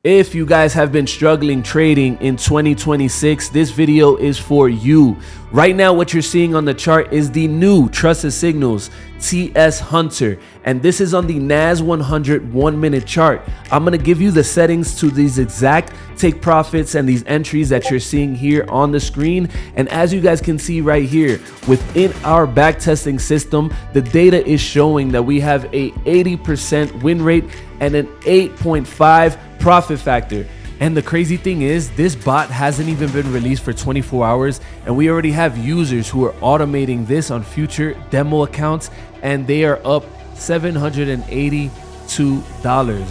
If you guys have been struggling trading in 2026, this video is for you. Right now, what you're seeing on the chart is the new Trusted Signals TS Hunter, and this is on the NAS100 1-minute chart. I'm going to give you the settings to these exact take profits and these entries that you're seeing here on the screen. And as you guys can see right here, within our backtesting system, the data is showing that we have a 80% win rate and an 8.5 profit factor. And the crazy thing is, this bot hasn't even been released for 24 hours, and we already have users who are automating this on future demo accounts, and they are up $782.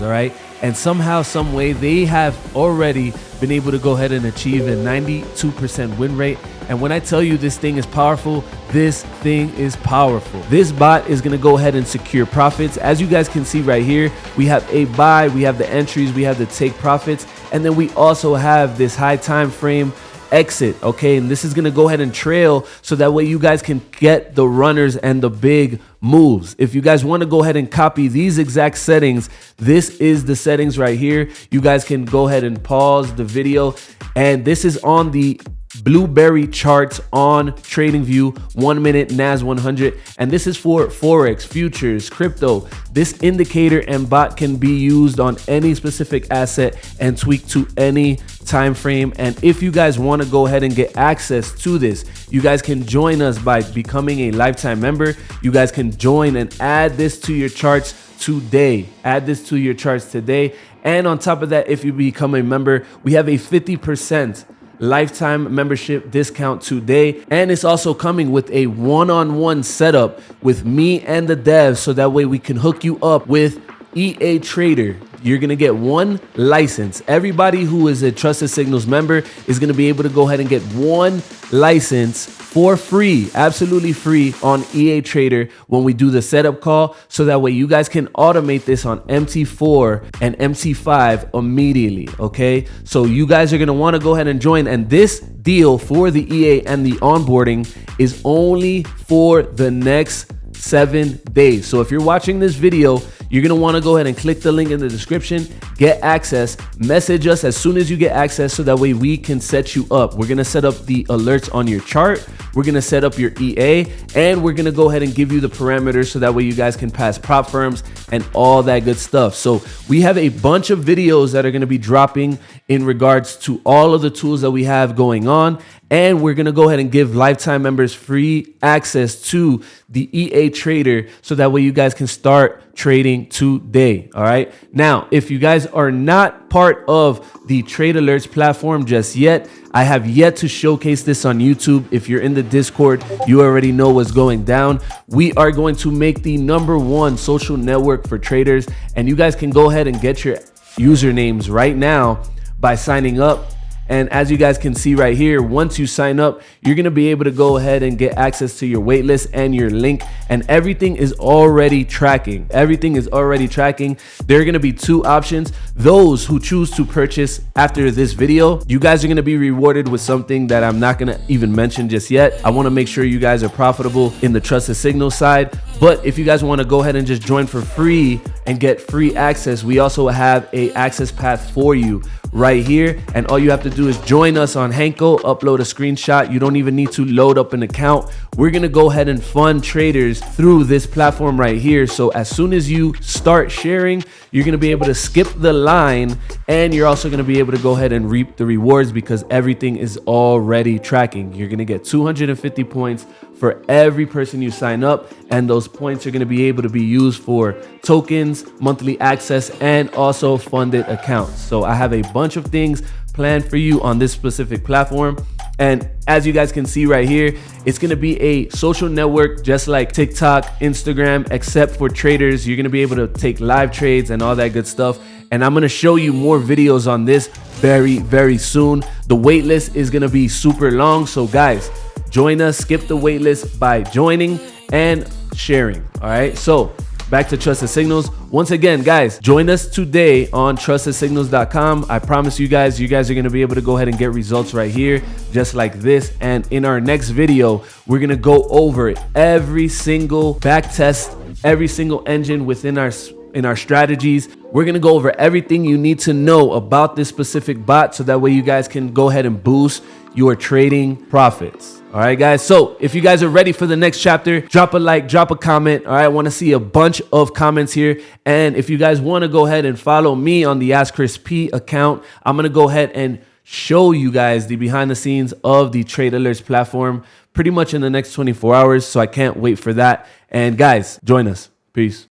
All right, and somehow, some way, they have already been able to go ahead and achieve a 92% win rate. And when I tell you this thing is powerful, this thing is powerful. This bot is going to go ahead and secure profits. As you guys can see right here, we have a buy, we have the entries, we have the take profits, and then we also have this high time frame exit. Okay, and this is going to go ahead and trail, so that way you guys can get the runners and the big moves. If you guys want to go ahead and copy these exact settings, this is the settings right here. You guys can go ahead and pause the video, and this is on the Blueberry charts on TradingView 1-minute NAS100, and this is for Forex, futures, crypto. This indicator and bot can be used on any specific asset and tweaked to any time frame. And if you guys want to go ahead and get access to this, you guys can join us by becoming a lifetime member. You guys can join and add this to your charts today. Add this to your charts today. And on top of that, if you become a member, we have a 50% lifetime membership discount today, and it's also coming with a one-on-one setup with me and the devs, so that way we can hook you up with EA Trader. You're gonna get one license. Everybody who is a Trusted Signals member is gonna be able to go ahead and get one license for free, absolutely free, on EA Trader when we do the setup call, so that way you guys can automate this on MT4 and MT5 immediately. Okay, so you guys are gonna want to go ahead and join, and this deal for the EA and the onboarding is only for the next 7 days. So if you're watching this video, you're going to want to go ahead and click the link in the description, get access, message us as soon as you get access, so that way we can set you up. We're going to set up the alerts on your chart. We're going to set up your EA, and we're going to go ahead and give you the parameters, so that way you guys can pass prop firms and all that good stuff. So we have a bunch of videos that are going to be dropping in regards to all of the tools that we have going on. And we're going to go ahead and give lifetime members free access to the EA Trader, so that way you guys can start trading today. All right. Now, if you guys are not part of the Trade Alerts platform just yet, I have yet to showcase this on YouTube. If you're in the Discord, you already know what's going down. We are going to make the #1 social network for traders, and you guys can go ahead and get your usernames right now by signing up. And as you guys can see right here, once you sign up, you're going to be able to go ahead and get access to your waitlist and your link, and everything is already tracking. Everything is already tracking. There are going to be 2 options. Those who choose to purchase after this video, you guys are going to be rewarded with something that I'm not going to even mention just yet. I want to make sure you guys are profitable in the Trusted Signal side. But if you guys want to go ahead and just join for free and get free access, we also have a access path for you right here. And all you have to do is join us on Hanko, upload a screenshot. You don't even need to load up an account. We're going to go ahead and fund traders through this platform right here. So as soon as you start sharing, you're going to be able to skip the line, and you're also going to be able to go ahead and reap the rewards, because everything is already tracking. You're going to get 250 points for every person you sign up, and those points are going to be able to be used for tokens, monthly access, and also funded accounts. So I have a bunch of things planned for you on this specific platform. And as you guys can see right here, it's going to be a social network just like TikTok, Instagram, except for traders. You're going to be able to take live trades and all that good stuff. And I'm going to show you more videos on this very, very soon. The waitlist is going to be super long. So guys, join us, skip the waitlist by joining and sharing. All right. So back to Trusted Signals. Once again, guys, join us today on trustedsignals.com. I promise you guys are going to be able to go ahead and get results right here, just like this. And in our next video, we're going to go over every single back test, every single engine within our in our strategies. We're gonna go over everything you need to know about this specific bot so that way you guys can go ahead and boost your trading profits. All right, guys. So if you guys are ready for the next chapter, drop a like, drop a comment. All right, I want to see a bunch of comments here. And if you guys want to go ahead and follow me on the Ask Chris P account, I'm going to go ahead and show you guys the behind the scenes of the Trade Alerts platform pretty much in the next 24 hours. So I can't wait for that. And guys, join us. Peace.